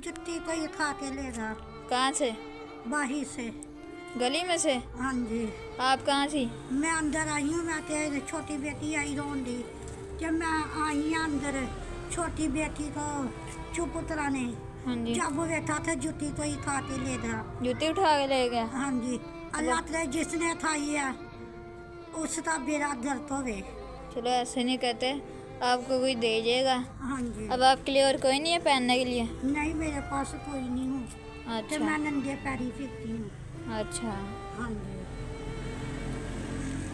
जुत्ती तो ही खा के ले गया। कहाँ से? बाही से। गली में से? हाँ जी। आप कहाँ थी? मैं अंदर आई हूँ, मैं तेरी छोटी बेटी आई रोन दी। जब मैं आई अंदर, छोटी बेटी को चुप उतराने, हाँ जी। जब वो बैठा था जुत्ती तो ही खा के ले गया। जूती उठा के ले गया? हाँ जी। अल्लाह तेरे जिसने खाई है उसका बेड़ा दर्द होवे। चलो ऐसे नहीं कहते, आपको कोई दे जाएगा। हाँ जी। अब आपके लिए और कोई नहीं है पहनने के लिए? नहीं, मेरे पास कोई नहीं हूँ। तो अच्छा मैं नंगे पैरी फिरती हूँ। अच्छा। हाँ जी।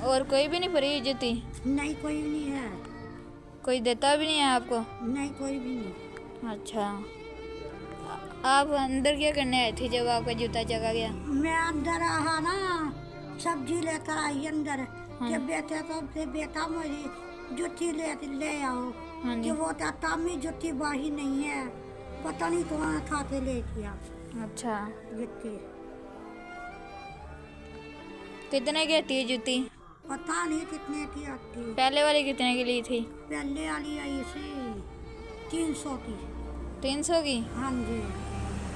और कोई भी नहीं पड़ी जूती? नहीं, कोई नहीं है। कोई देता भी नहीं है आपको? नहीं, कोई भी नहीं। अच्छा। आप अंदर क्या करने आए थे जब आपका जूता चला गया? मैं अंदर आहा ना, सब्जी लेकर आई अंदर। हाँ। जब बेटे तो फिर बेटा मुझे जुत्ती ले आओ। हाँ जी। कि वो तामी जुत्ती बाही नहीं है, पता नहीं कौन खा के ले गया अच्छा। जुत्ती। कितने की आती है जूती? पता नहीं कितने की आती। पहले वाली कितने की ली थी? पहले वाली आई सी 300 की। 300 की? हाँ जी।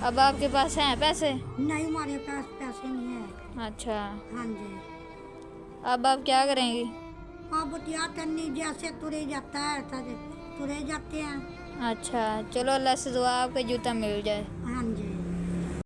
अब आपके पास हैं पैसे? नहीं, हमारे पास पैसे नहीं है। अच्छा। हाँ जी। अब आप क्या करेंगी? अब क्या करनी, जैसे तुरे जाता है तुरे जाते हैं। अच्छा चलो, अल्लाह से दुआ आपका जूता मिल जाए। हाँ